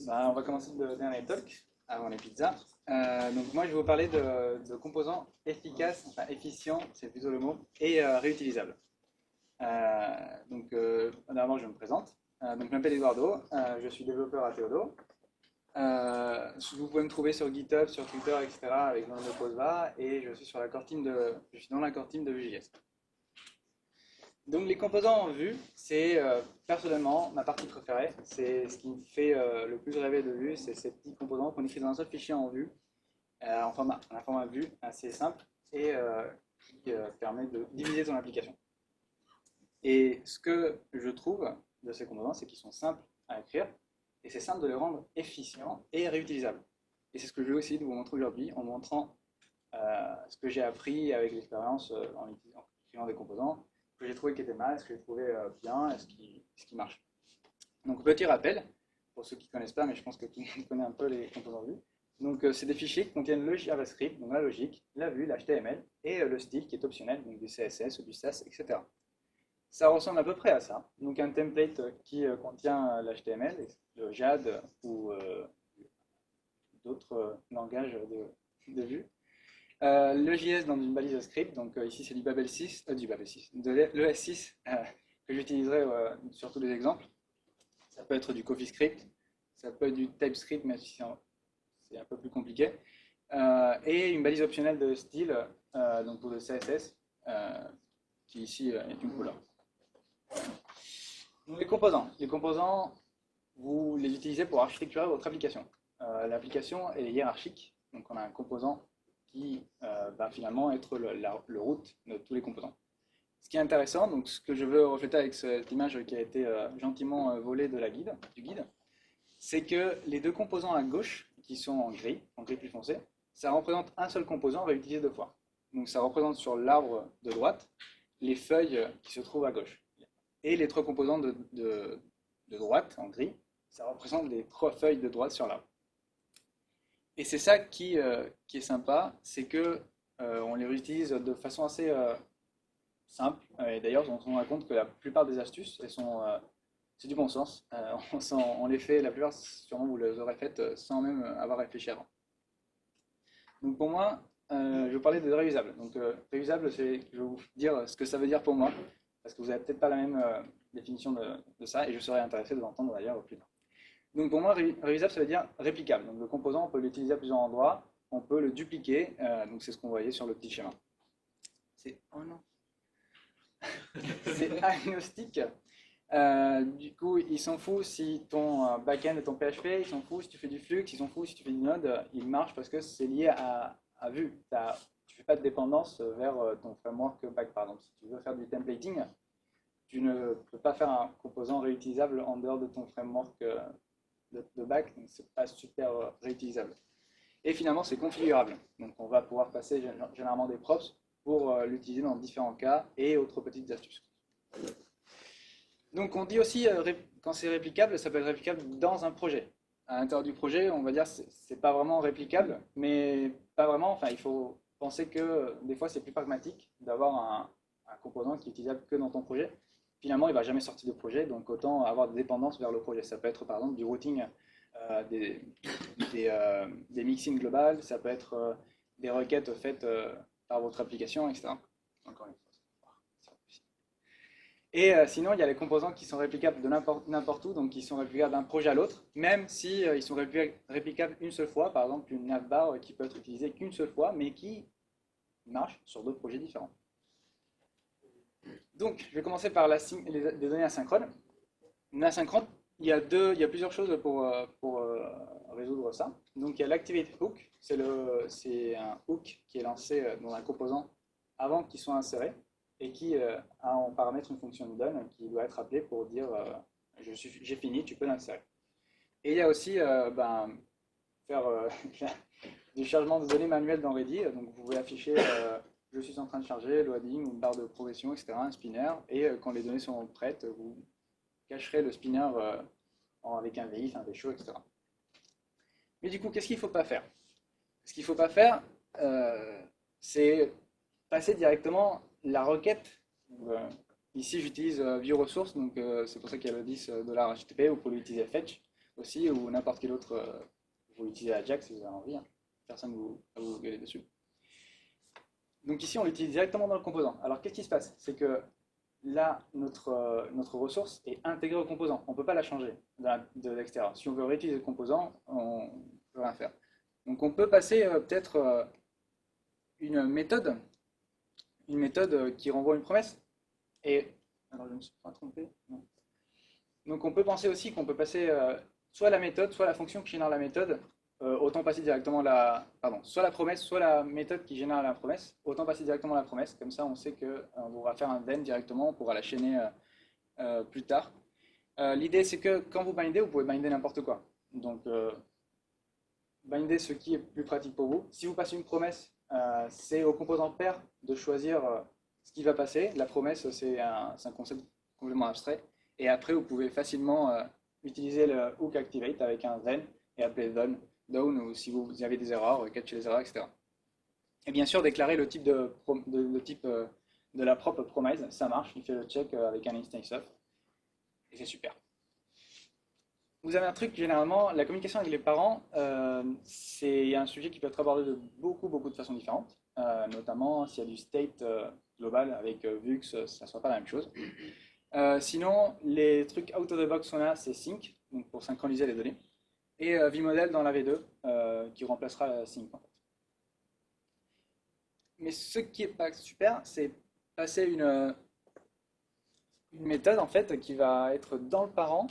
On va commencer le dernier talk avant les pizzas. Donc moi je vais vous parler de composants efficaces, enfin efficients, c'est plutôt le mot, et réutilisables. D'abord je me présente. Donc je m'appelle Eduardo, je suis développeur à Théodo. Vous pouvez me trouver sur GitHub, sur Twitter, etc. avec le nom de Posva, et je suis dans la core team de Vue.js. Donc les composants en Vue, c'est personnellement ma partie préférée. C'est ce qui me fait le plus rêver de Vue, c'est ces petits composants qu'on écrit dans un seul fichier en Vue, un format Vue assez simple et qui permet de diviser ton application. Et ce que je trouve de ces composants, c'est qu'ils sont simples à écrire et c'est simple de les rendre efficients et réutilisables. Et c'est ce que je vais essayer de vous montrer aujourd'hui en montrant ce que j'ai appris avec l'expérience en écrivant des composants, ce que j'ai trouvé qui était mal, ce que j'ai trouvé bien, et ce qui marche. Donc petit rappel, pour ceux qui ne connaissent pas, mais je pense que tout le monde connaît un peu les composants Vue. Donc c'est des fichiers qui contiennent le JavaScript, donc la logique, la vue, l'HTML, et le style qui est optionnel, donc du CSS ou du Sass, etc. Ça ressemble à peu près à ça. Donc un template qui contient l'HTML, le JAD ou d'autres langages de Vue. Le JS dans une balise script, donc ici c'est du Babel 6, de l'ES6 que j'utiliserai sur tous les exemples. Ça peut être du CoffeeScript, ça peut être du TypeScript, mais c'est un peu plus compliqué. Et une balise optionnelle de style, donc pour le CSS, qui ici est une couleur. Donc les composants, vous les utilisez pour architecturer votre application. L'application est hiérarchique, donc on a un composant qui va finalement être le root de tous les composants. Ce qui est intéressant, donc ce que je veux refléter avec cette image qui a été gentiment volée du guide, c'est que les deux composants à gauche, qui sont en gris plus foncé, ça représente un seul composant réutilisé deux fois. Donc ça représente sur l'arbre de droite les feuilles qui se trouvent à gauche. Et les trois composants de droite, en gris, ça représente les trois feuilles de droite sur l'arbre. Et c'est ça qui est sympa, c'est que on les réutilise de façon assez simple. Et d'ailleurs, on se rend compte que la plupart des astuces, c'est du bon sens. On les fait, la plupart, sûrement vous les aurez faites sans même avoir réfléchi avant. Donc pour moi, je vais vous parler de réusable. Donc réusable, je vais vous dire ce que ça veut dire pour moi, parce que vous n'avez peut-être pas la même définition de ça, et je serais intéressé de l'entendre d'ailleurs plus tard. Donc pour moi, réusable, ça veut dire réplicable. Donc le composant, on peut l'utiliser à plusieurs endroits, on peut le dupliquer, donc c'est ce qu'on voyait sur le petit schéma. Oh non. C'est agnostique. Du coup, il s'en fout si ton backend est ton PHP, il s'en fout si tu fais du Flux, il s'en fout si tu fais du Node, il marche parce que c'est lié à Vue. Tu ne fais pas de dépendance vers ton framework back, par exemple. Si tu veux faire du templating, tu ne peux pas faire un composant réutilisable en dehors de ton framework de back, donc c'est pas super réutilisable. Et finalement, c'est configurable. Donc on va pouvoir passer généralement des props pour l'utiliser dans différents cas et autres petites astuces. Donc on dit aussi, quand c'est réplicable, ça peut être réplicable dans un projet. À l'intérieur du projet, on va dire c'est pas vraiment réplicable, mais pas vraiment. Enfin, il faut penser que des fois c'est plus pragmatique d'avoir un composant qui est utilisable que dans ton projet. Finalement, il ne va jamais sortir de projet, donc autant avoir des dépendances vers le projet. Ça peut être par exemple du routing, des mixings globales, ça peut être des requêtes faites par votre application, etc. Encore une fois. Et sinon, il y a les composants qui sont réplicables de n'importe où, donc qui sont réplicables d'un projet à l'autre, même si ils sont réplicables une seule fois, par exemple une navbar qui peut être utilisée qu'une seule fois, mais qui marche sur d'autres projets différents. Donc, je vais commencer par les données asynchrones. L'asynchrone, il y a plusieurs choses pour résoudre ça. Donc, il y a l'activate hook, c'est un hook qui est lancé dans un composant avant qu'il soit inséré et qui a en paramètre une fonction done qui doit être appelée pour dire j'ai fini, tu peux l'insérer. Et il y a aussi faire du chargement de données manuel dans Ready. Donc, vous pouvez afficher je suis en train de charger, loading, une barre de progression, etc., un spinner, et quand les données sont prêtes, vous cacherez le spinner avec un VI, un VShow, etc. Mais du coup, qu'est-ce qu'il ne faut pas faire? Ce qu'il ne faut pas faire, c'est passer directement la requête. Ici, j'utilise ViewResource, donc c'est pour ça qu'il y a le $10 HTTP, vous pouvez utiliser Fetch. aussi, ou n'importe quel autre. Vous utilisez Ajax si vous avez envie, hein. Personne ne vous gueuler dessus. Donc ici, on l'utilise directement dans le composant. Alors qu'est-ce qui se passe? C'est que là, notre ressource est intégrée au composant. On ne peut pas la changer de l'extérieur. Si on veut réutiliser le composant, on ne peut rien faire. Donc on peut passer peut-être une méthode qui renvoie une promesse. Et alors je ne me suis pas trompé. Non. Donc on peut penser aussi qu'on peut passer soit la méthode, soit la fonction qui génère la méthode. Autant passer directement soit la promesse, soit la méthode qui génère la promesse. Autant passer directement la promesse. Comme ça, on sait qu'on pourra faire un then directement. On pourra la chaîner plus tard. L'idée, c'est que quand vous bindez, vous pouvez binder n'importe quoi. Donc binder ce qui est plus pratique pour vous. Si vous passez une promesse, c'est au composant pair de choisir ce qui va passer. La promesse, c'est un concept complètement abstrait. Et après, vous pouvez facilement utiliser le hook activate avec un then et appeler down, ou si vous avez des erreurs, catcher les erreurs, etc. Et bien sûr, déclarer le type de la propre promise, ça marche. Il fait le check avec un instance of. Et c'est super. Vous avez un truc, généralement, la communication avec les parents, c'est un sujet qui peut être abordé de beaucoup de façons différentes, notamment s'il y a du state global avec Vux, ça ne sera pas la même chose. Sinon, les trucs out of the box qu'on a, c'est sync, donc pour synchroniser les données, et vModel dans la V2, qui remplacera la sync en fait. Mais ce qui n'est pas super, c'est passer une méthode en fait qui va être dans le parent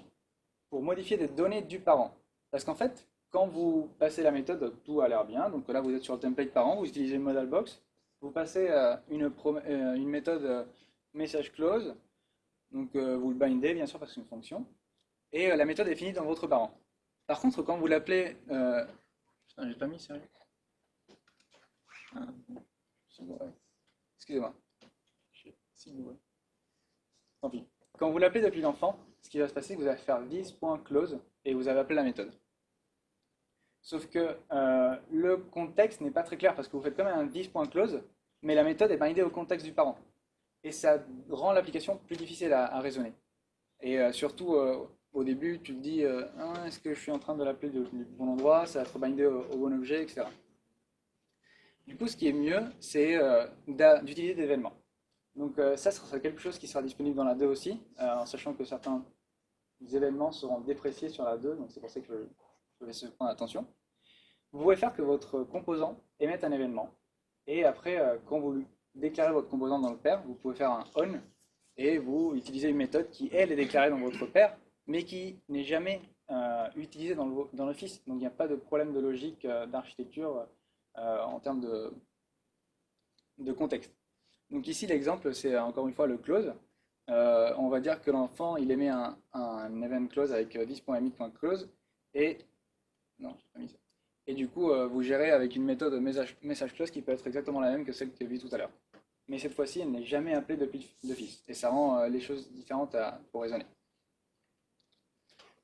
pour modifier des données du parent. Parce qu'en fait, quand vous passez la méthode, tout a l'air bien. Donc là, vous êtes sur le template parent, vous utilisez modal box, vous passez une méthode message close, donc vous le bindez bien sûr parce que c'est une fonction, et la méthode est finie dans votre parent. Par contre, quand vous l'appelez... Putain, j'ai pas mis sérieux. Excusez-moi. Tant pis. Quand vous l'appelez depuis l'enfant, ce qui va se passer, c'est que vous allez faire this.close et vous avez appelé la méthode. Sauf que le contexte n'est pas très clair parce que vous faites quand même un this.close, mais la méthode est bindée au contexte du parent. Et ça rend l'application plus difficile à raisonner. Et surtout, au début, tu te dis est-ce que je suis en train de l'appeler du bon endroit, ça va être bindé au bon objet, etc. Du coup, ce qui est mieux, c'est d'utiliser des événements. Donc ça sera quelque chose qui sera disponible dans la 2 aussi, en sachant que certains événements seront dépréciés sur la 2, donc c'est pour ça que je vais se prendre attention. Vous pouvez faire que votre composant émette un événement, et après, quand vous déclarez votre composant dans le pair, vous pouvez faire un on, et vous utilisez une méthode qui, elle, est déclarée dans votre pair, mais qui n'est jamais utilisée dans l'Office. Donc il n'y a pas de problème de logique d'architecture en termes de contexte. Donc ici, l'exemple, c'est encore une fois le close. On va dire que l'enfant, il émet un event close avec this.emit.close et non, j'ai pas mis ça. Et du coup, vous gérez avec une méthode message close qui peut être exactement la même que celle que j'ai vue tout à l'heure. Mais cette fois-ci, elle n'est jamais appelée depuis d'office. Et ça rend les choses différentes pour raisonner.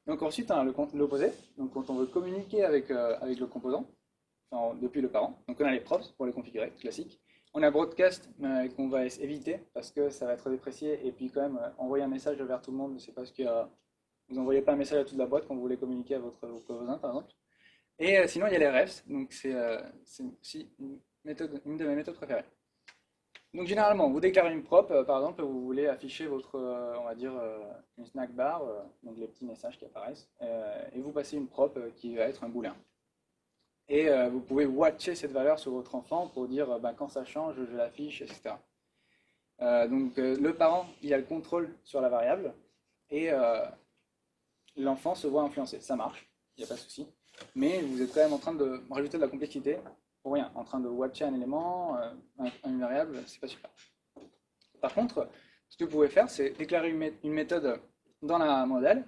Donc ensuite, on a l'opposé. Donc quand on veut communiquer avec le composant, enfin, depuis le parent, donc on a les props pour les configurer, classique. On a broadcast qu'on va éviter parce que ça va être déprécié et puis quand même envoyer un message vers tout le monde, c'est parce que vous n'envoyez pas un message à toute la boîte quand vous voulez communiquer à votre voisin par exemple. Et sinon il y a les refs, donc c'est aussi une de mes méthodes préférées. Donc généralement vous déclarez une prop, par exemple vous voulez afficher votre, on va dire une snack bar, donc les petits messages qui apparaissent, et vous passez une prop qui va être un booléen. Et vous pouvez watcher cette valeur sur votre enfant pour dire quand ça change, je l'affiche, etc. Donc le parent, il a le contrôle sur la variable et l'enfant se voit influencer. Ça marche, il n'y a pas de souci. Mais vous êtes quand même en train de rajouter de la complexité pour rien. En train de watcher un élément, une variable, c'est pas super. Par contre, ce que vous pouvez faire, c'est déclarer une méthode dans la modèle,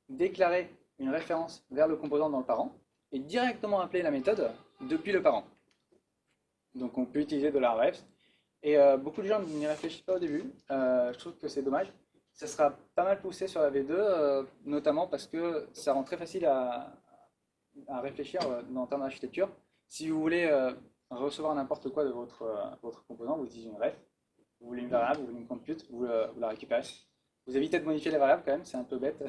déclarer une référence vers le composant dans le parent, et directement appeler la méthode depuis le parent. Donc on peut utiliser de la ref. Et beaucoup de gens n'y réfléchissent pas au début. Je trouve que c'est dommage. Ça sera pas mal poussé sur la V2, notamment parce que ça rend très facile à réfléchir en termes d'architecture. Si vous voulez recevoir n'importe quoi de votre composant, vous utilisez une ref. Vous voulez une variable, vous voulez une compute, vous la récupérez. Vous évitez de modifier les variables quand même, c'est un peu bête.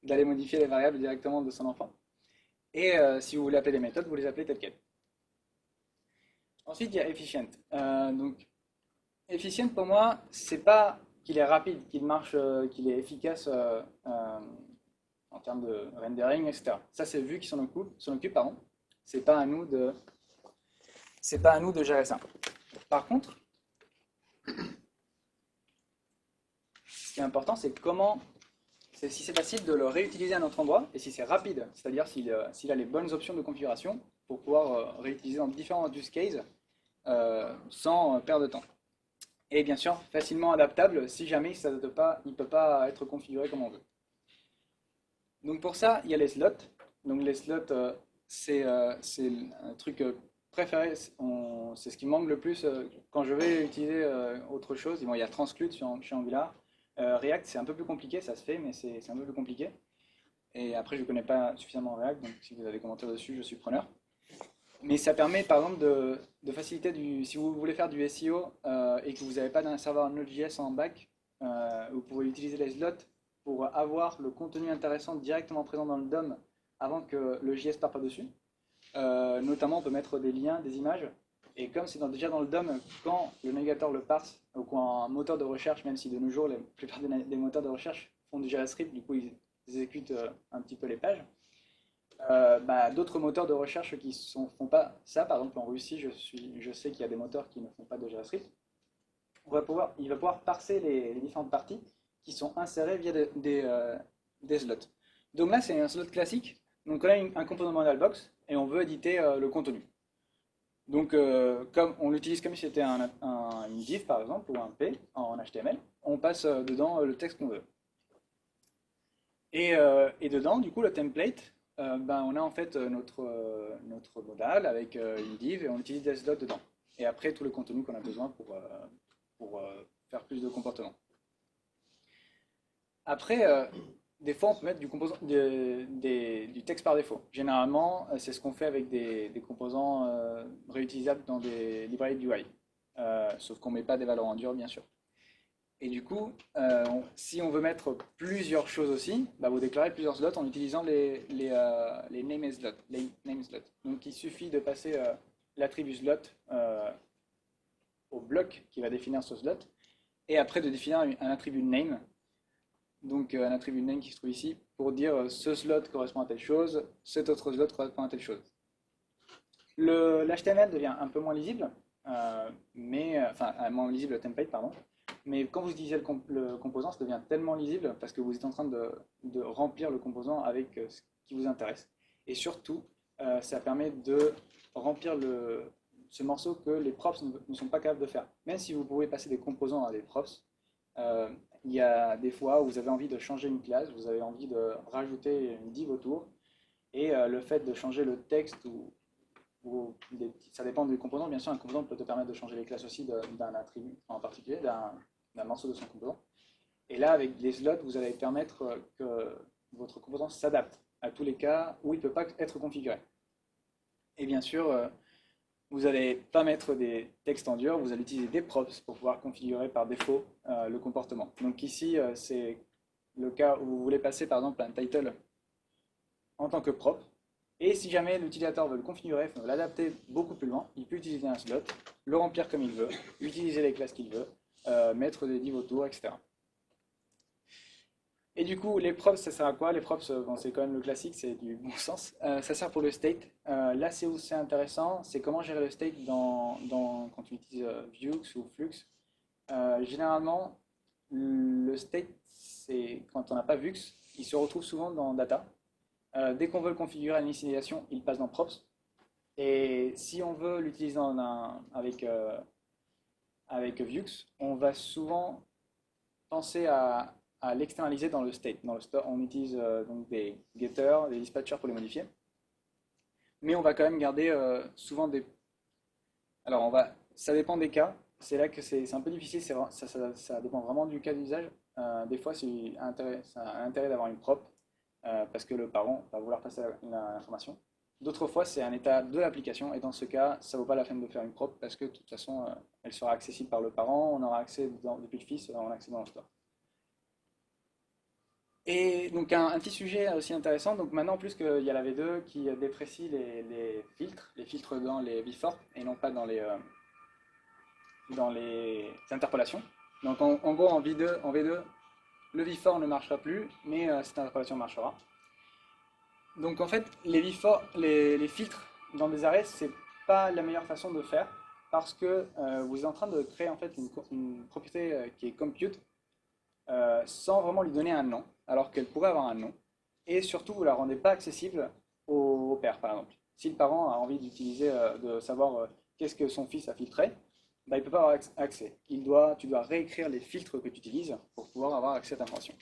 d'aller modifier les variables directement de son enfant. Et si vous voulez appeler des méthodes, vous les appelez telles quelles. Ensuite, il y a efficient. Donc, efficient pour moi, c'est pas qu'il est rapide, qu'il marche, qu'il est efficace en termes de rendering, etc. Ça, c'est Vue qui s'en occupe, pardon. C'est pas à nous de, c'est pas à nous de gérer ça. Par contre, ce qui est important, c'est si c'est facile de le réutiliser à un autre endroit et si c'est rapide, c'est-à-dire s'il a les bonnes options de configuration pour pouvoir réutiliser dans différents use cases sans perdre de temps. Et bien sûr, facilement adaptable si jamais il ne peut pas être configuré comme on veut. Donc pour ça, il y a les slots. Donc les slots, c'est un truc préféré, c'est ce qui manque le plus quand je vais utiliser autre chose. Bon, il y a Transclut chez Angular. React, c'est un peu plus compliqué, ça se fait, mais c'est un peu plus compliqué. Et après, je ne connais pas suffisamment React, donc si vous avez des commentaires dessus, je suis preneur. Mais ça permet par exemple de faciliter si vous voulez faire du SEO et que vous n'avez pas d'un serveur Node.js en back, vous pouvez utiliser les slots pour avoir le contenu intéressant directement présent dans le DOM avant que le JS parte par-dessus. Notamment, on peut mettre des liens, des images. Et comme c'est déjà dans le DOM, quand le navigateur le parse, ou quand un moteur de recherche, même si de nos jours, la plupart des moteurs de recherche font du JavaScript, du coup, ils exécutent un petit peu les pages. D'autres moteurs de recherche qui ne font pas ça, par exemple en Russie, je sais qu'il y a des moteurs qui ne font pas de JavaScript. Il va pouvoir parser les différentes parties qui sont insérées via des slots. Donc là, c'est un slot classique. Donc on a un composant modal box et on veut éditer le contenu. Donc comme on l'utilise comme si c'était une div par exemple ou un P en HTML, on passe dedans le texte qu'on veut. Et dedans, du coup, le template, on a en fait notre modal avec une div et on utilise des slots dedans. Et après, tout le contenu qu'on a besoin pour faire plus de comportement. Après, des fois, on peut mettre du texte par défaut. Généralement, c'est ce qu'on fait avec des composants réutilisables dans des librairies d'UI. Sauf qu'on ne met pas des valeurs en dur, bien sûr. Et du coup, si on veut mettre plusieurs choses aussi, vous déclarez plusieurs slots en utilisant les name slots. Donc il suffit de passer l'attribut slot au bloc qui va définir ce slot, et après de définir un attribut name, donc un attribut name qui se trouve ici, pour dire ce slot correspond à telle chose, cet autre slot correspond à telle chose. L'HTML devient un peu moins lisible, moins lisible le template, pardon. Mais quand vous utilisez le composant, ça devient tellement lisible parce que vous êtes en train de remplir le composant avec ce qui vous intéresse. Et surtout, ça permet de remplir ce morceau que les props ne sont pas capables de faire. Même si vous pouvez passer des composants à des props, il y a des fois où vous avez envie de changer une classe, vous avez envie de rajouter une div autour, et le fait de changer le texte ça dépend du composant. Bien sûr, un composant peut te permettre de changer les classes aussi d'un attribut en particulier, d'un morceau de son composant. Et là, avec les slots, vous allez permettre que votre composant s'adapte à tous les cas où il ne peut pas être configuré. Et bien sûr, vous n'allez pas mettre des textes en dur, vous allez utiliser des props pour pouvoir configurer par défaut le comportement. Donc ici, c'est le cas où vous voulez passer par exemple un title en tant que prop. Et si jamais l'utilisateur veut le configurer, veut l'adapter beaucoup plus loin, il peut utiliser un slot, le remplir comme il veut, utiliser les classes qu'il veut, mettre des divs autour, etc. Et du coup, les props, ça sert à quoi? Les props, c'est quand même le classique, c'est du bon sens. Ça sert pour le state. Là, c'est où c'est intéressant, c'est comment gérer le state quand tu utilises Vue ou Flux. Généralement, le state, c'est quand on n'a pas Vue, il se retrouve souvent dans Data. Dès qu'on veut le configurer à l'initialisation, il passe dans Props. Et si on veut l'utiliser avec Vue, on va souvent penser à l'externaliser dans le state. Dans le store, on utilise donc des getters, des dispatchers pour les modifier. Mais on va quand même garder souvent des... Alors, ça dépend des cas. C'est là que c'est un peu difficile. Ça dépend vraiment du cas d'usage. Des fois, ça a intérêt d'avoir une prop parce que le parent va vouloir passer l'information. D'autres fois, c'est un état de l'application et dans ce cas, ça ne vaut pas la peine de faire une prop parce que de toute façon, elle sera accessible par le parent, on aura accès depuis le fils, on a accès dans le store. Et donc un petit sujet aussi intéressant, donc maintenant plus qu'il y a la V2 qui déprécie les filtres dans les V-for et non pas dans les interpolations. Donc en gros en V2, le V-for ne marchera plus, mais cette interpolation marchera. Donc en fait, les filtres dans des arrêts, c'est pas la meilleure façon de faire parce que vous êtes en train de créer en fait une propriété qui est compute sans vraiment lui donner un nom, alors qu'elle pourrait avoir un nom. Et surtout, vous ne la rendez pas accessible au père, par exemple. Si le parent a envie d'utiliser, de savoir qu'est-ce que son fils a filtré, bah, il ne peut pas avoir accès. Tu dois réécrire les filtres que tu utilises pour pouvoir avoir accès à ta information.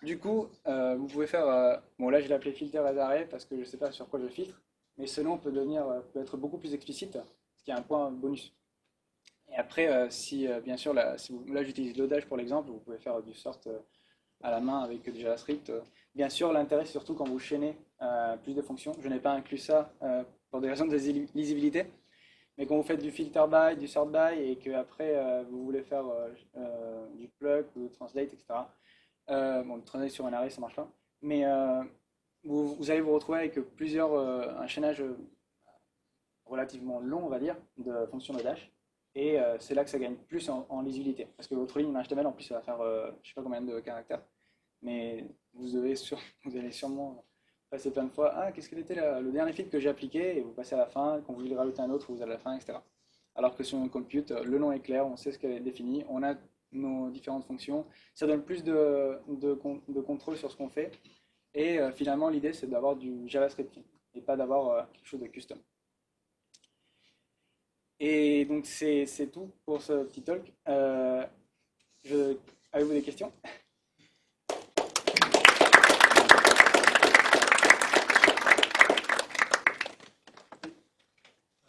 Du coup, vous pouvez faire. Bon, là, je l'ai appelé filter as array parce que je ne sais pas sur quoi je filtre, mais ce nom peut être beaucoup plus explicite, ce qui est un point bonus. Et après, si bien sûr, là j'utilise Lodash pour l'exemple, vous pouvez faire du sort à la main avec du JavaScript. Bien sûr, l'intérêt, c'est surtout quand vous chaînez plus de fonctions. Je n'ai pas inclus ça pour des raisons de lisibilité, mais quand vous faites du filter by, du sort by, et que après vous voulez faire du plug ou translate, etc. Bon, le translate sur un array, ça marche pas, mais vous allez vous retrouver avec un chaînage relativement long, on va dire, de fonctions de dash. Et c'est là que ça gagne plus en lisibilité. Parce que votre ligne HTML, en plus, ça va faire je sais pas combien de caractères. Mais vous allez sûrement passer plein de fois. Ah, qu'est-ce qu'il était le dernier filtre que j'ai appliqué? Et vous passez à la fin. Quand vous voulez rajouter un autre, vous allez à la fin, etc. Alors que sur un compute, le nom est clair, on sait ce qu'elle est défini, on a nos différentes fonctions. Ça donne plus de contrôle sur ce qu'on fait. Et finalement, l'idée, c'est d'avoir du JavaScript et pas d'avoir quelque chose de custom. Et donc, c'est tout pour ce petit talk. Avez-vous des questions?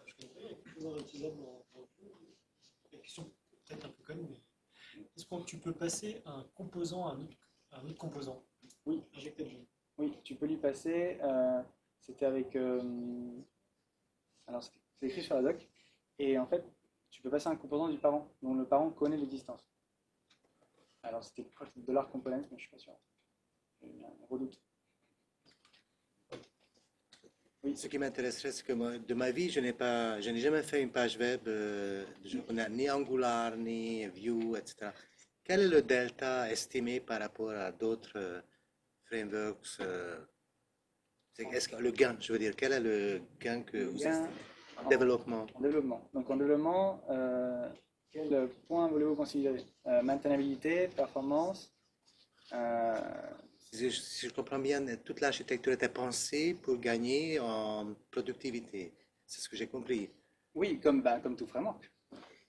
Je comprends, il y a quelque chose d'utilisable dans le code. La question peut-être un peu conne, mais est-ce que tu peux passer un composant à un autre composant? Oui, Injecter du. oui, tu peux lui passer. C'était avec. Alors, c'est écrit sur la doc. Et en fait, tu peux passer un composant du parent, dont le parent connaît l'existence. Alors, c'était quoi? C'était $component, mais je ne suis pas sûr. J'ai un redoute. Oui. Ce qui m'intéresserait, c'est que moi, de ma vie, je n'ai jamais fait une page web, ni Angular, ni Vue, etc. Quel est le delta estimé par rapport à d'autres frameworks est-ce que le gain, je veux dire, quel est le gain que vous Gain estimez en développement? en développement. Donc, en développement, quel point voulez-vous considérer? Maintenabilité, performance. Si je comprends bien, toute l'architecture était pensée pour gagner en productivité. C'est ce que j'ai compris. Oui, comme tout framework.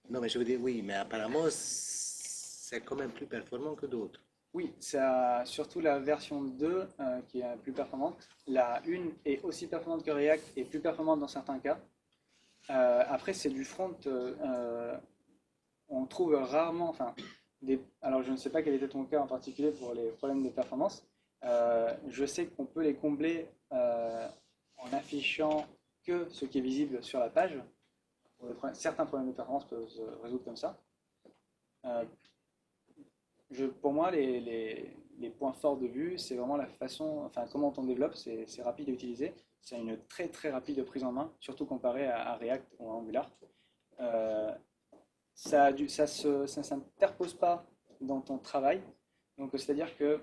Non, mais je veux dire, oui, mais apparemment, c'est quand même plus performant que d'autres. Oui, ça, surtout la version 2 qui est plus performante. La 1 est aussi performante que React et plus performante dans certains cas. Après, c'est du front. On trouve rarement, alors je ne sais pas quel était ton cas en particulier pour les problèmes de performance. Je sais qu'on peut les combler en affichant que ce qui est visible sur la page. Certains problèmes de performance peuvent se résoudre comme ça. Euh, pour moi, les points forts de vue, c'est vraiment la façon, enfin comment on développe, c'est rapide à utiliser, c'est une très très rapide prise en main, surtout comparé à React ou à Angular. Euh, ça s'interpose pas dans ton travail, donc c'est-à-dire que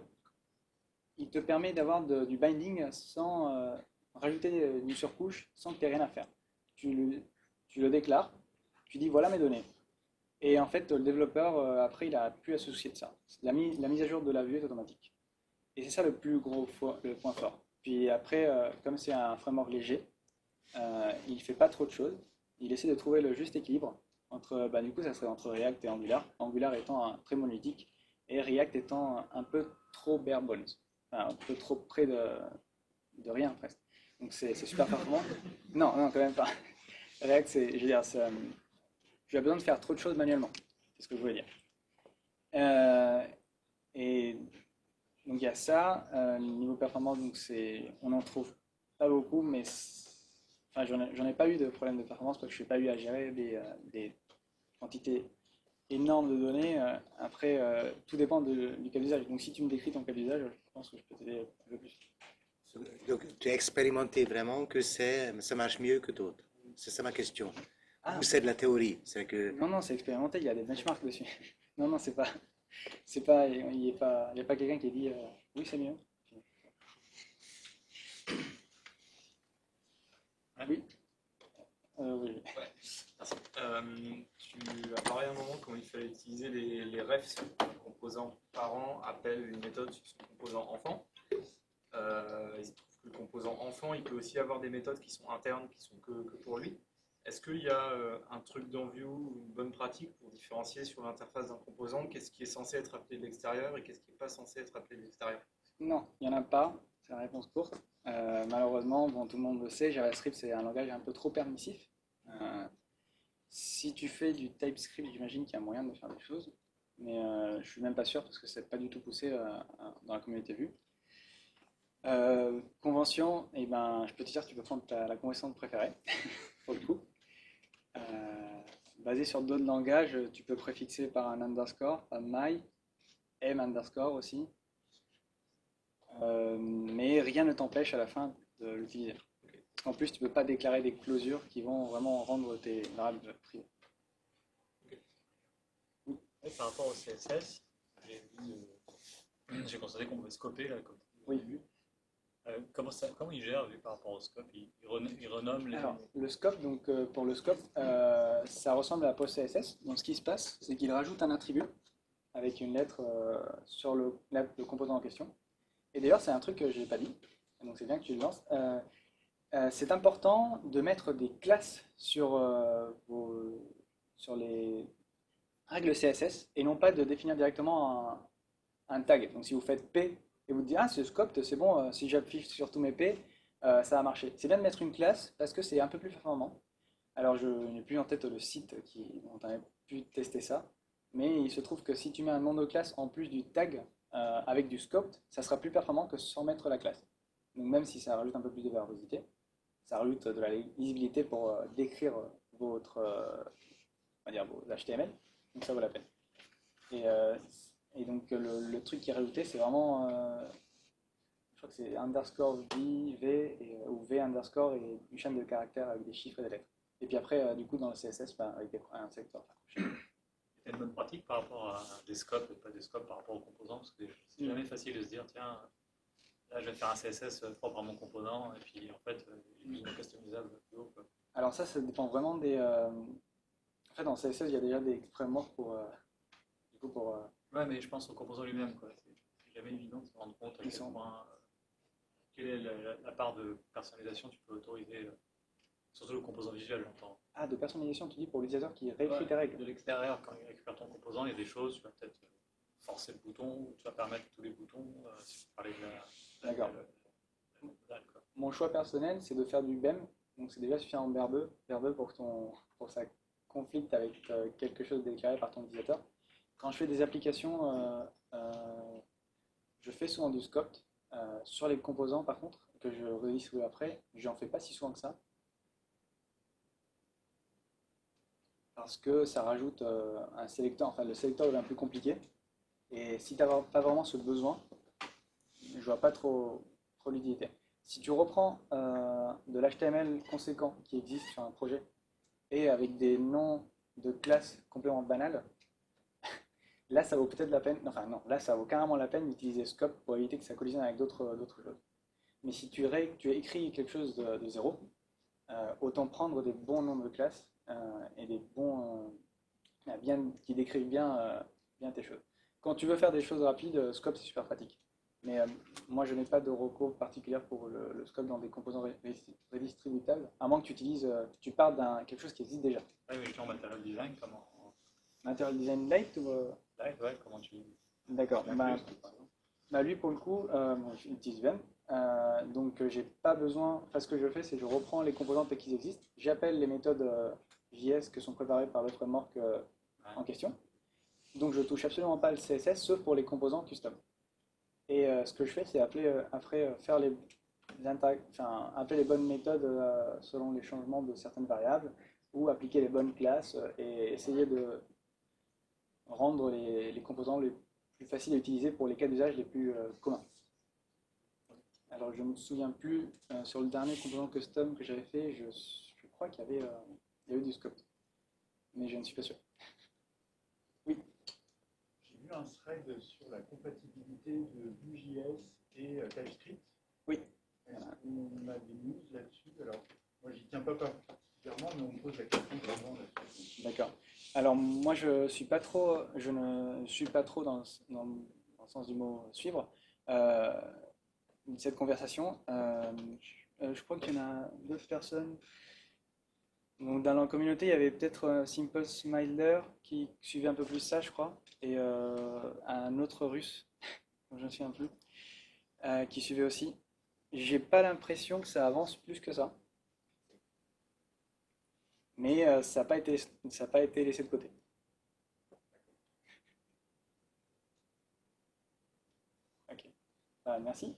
il te permet d'avoir du binding sans rajouter une surcouche, sans que tu aies rien à faire. Tu le déclares, tu dis voilà mes données. Et en fait, le développeur, après, il n'a plus à se soucier de ça. La mise à jour de la vue est automatique. Et c'est ça le point fort. Puis après, comme c'est un framework léger, il ne fait pas trop de choses. Il essaie de trouver le juste équilibre entre, du coup, ça serait entre React et Angular. Angular étant très monolithique et React étant un peu trop bare bones. Enfin, un peu trop près de rien presque. Donc c'est super performant. Non, non, quand même pas. React, je veux dire, tu as besoin de faire trop de choses manuellement. C'est ce que je voulais dire. Et donc il y a ça. Niveau performance, donc on n'en trouve pas beaucoup, mais enfin, j'en ai pas eu de problème de performance parce que je n'ai pas eu à gérer des quantités énormes de données. Après, tout dépend du cas d'usage. Donc si tu me décris ton cas d'usage, pense que je peux t'aider un peu plus. Donc, tu as expérimenté vraiment que ça marche mieux que d'autres. C'est ça ma question. Ah, Ou c'est de la théorie. C'est que, non, non, c'est expérimenté, il y a des benchmarks dessus. Non, non, il y a pas quelqu'un qui dit oui, c'est mieux. Oui, oui. Ouais, merci. Tu as parlé à un moment comment il fallait utiliser les refs sur un composant parent, appel une méthode sur son composant enfant. Il se trouve que le composant enfant, il peut aussi avoir des méthodes qui sont internes, qui sont que pour lui. Est-ce qu'il y a un truc dans Vue ou une bonne pratique pour différencier sur l'interface d'un composant qu'est-ce qui est censé être appelé de l'extérieur et qu'est-ce qui n'est pas censé être appelé de l'extérieur? Non, il n'y en a pas, c'est la réponse courte. Malheureusement, bon, tout le monde le sait, JavaScript c'est un langage un peu trop permissif. Si tu fais du TypeScript, j'imagine qu'il y a moyen de faire des choses, mais je ne suis même pas sûr parce que c'est pas du tout poussé dans la communauté Vue. Convention, eh ben, je peux te dire que tu peux prendre la convention préférée, pour le coup. Basé sur d'autres langages, tu peux préfixer par un underscore, un my, m underscore aussi. Mais rien ne t'empêche à la fin de l'utiliser. Parce qu'en plus, tu ne peux pas déclarer des clausures qui vont vraiment rendre tes variables privées. Oui, par rapport au CSS, j'ai constaté qu'on pouvait scoper là, comme Oui. vu. Comment il gère vu par rapport au scope? Il renomme les. Alors, le scope, donc pour le scope, ça ressemble à PostCSS. Donc, ce qui se passe, c'est qu'il rajoute un attribut avec une lettre sur le composant en question. Et d'ailleurs, c'est un truc que je n'ai pas dit, donc c'est bien que tu le lances. C'est important de mettre des classes sur les règles CSS et non pas de définir directement un tag. Donc, si vous faites P et vous dites, ah, ce scope, c'est bon, si j'affiche sur tous mes P, ça va marcher. C'est bien de mettre une classe parce que c'est un peu plus performant. Alors, je n'ai plus en tête le site dont on avait pu tester ça, mais il se trouve que si tu mets un nom de classe en plus du tag avec du scope, ça sera plus performant que sans mettre la classe. Donc, même si ça rajoute un peu plus de verbosité, ça rajoute de la lisibilité pour décrire vos HTML, donc ça vaut la peine. Et donc, le truc qui est rajouté, c'est vraiment je crois que c'est underscore v, ou v underscore et une chaîne de caractères avec des chiffres et des lettres. Et puis après, du coup, dans le CSS, avec un secteur. Il y a une bonne pratique par rapport à des scopes et pas des scopes par rapport aux composants, parce que c'est jamais facile de se dire, tiens, là je vais faire un CSS propre à mon composant, et puis en fait, il est plus customisable plus haut. Alors ça dépend vraiment des... En fait, dans CSS, il y a déjà des frameworks pour... Ouais, mais je pense au composant lui-même, quoi. C'est jamais évident de se rendre compte à quel point... quelle est la part de personnalisation que tu peux autoriser, surtout le composant visuel, j'entends. Ah, de personnalisation, tu dis pour l'utilisateur qui réécrit tes règles. De l'extérieur, quand il récupère ton composant, il y a des choses, tu vas peut-être forcer le bouton, ou tu vas permettre tous les boutons, si tu parlais de la modale, quoi. Mon choix personnel, c'est de faire du BEM, donc c'est déjà suffisamment verbeux pour que ça conflicte avec quelque chose déclaré par ton utilisateur. Quand je fais des applications, je fais souvent du scope. Sur les composants, par contre, que je redistribue après, j'en fais pas si souvent que ça. Parce que ça rajoute un sélecteur, enfin le sélecteur devient plus compliqué. Et si tu n'as pas vraiment ce besoin, je vois pas trop l'utilité. Si tu reprends de l'HTML conséquent qui existe sur un projet et avec des noms de classes complètement banales, là ça vaut peut-être la peine, enfin non, là ça vaut carrément la peine d'utiliser Scope pour éviter que ça collisionne avec d'autres choses. Mais si tu écris quelque chose de zéro, autant prendre des bons noms de classes et des bons qui décrivent bien tes choses. Quand tu veux faire des choses rapides, Scope c'est super pratique. Mais moi je n'ai pas de recours particulier pour le Scope dans des composants redistributables, à moins que tu parles quelque chose qui existe déjà. Oui, mais justement, Material Design, comment? Material Design Lite ou Lite, ouais, comment tu... D'accord. Lui pour le coup, j'utilise Vim. Donc j'ai pas besoin, enfin ce que je fais c'est que je reprends les composants tels qu'ils existent, j'appelle les méthodes JS que sont préparées par le framework en question, donc je touche absolument pas le CSS sauf pour les composants custom. Et ce que je fais c'est appeler les bonnes méthodes selon les changements de certaines variables ou appliquer les bonnes classes et essayer de rendre les composants les plus faciles à utiliser pour les cas d'usage les plus communs. Alors, je ne me souviens plus, sur le dernier composant custom que j'avais fait, je crois qu'il y avait du scope. Mais je ne suis pas sûr. Oui. J'ai vu un thread sur la compatibilité de Vue.js et TypeScript. Oui. Est-ce qu'on a des news là-dessus? Alors, moi, j'y tiens pas particulièrement, mais on me pose la question vraiment là-dessus. D'accord. Alors, moi, je ne suis pas trop dans le sens du mot suivre cette conversation. Je crois qu'il y en a d'autres personnes. Donc, dans la communauté, il y avait peut-être Simple Smiler qui suivait un peu plus ça, je crois, et un autre russe, dont je ne me souviens plus, qui suivait aussi. J'ai pas l'impression que ça avance plus que ça, mais ça n'a pas été laissé de côté. Ok. Merci.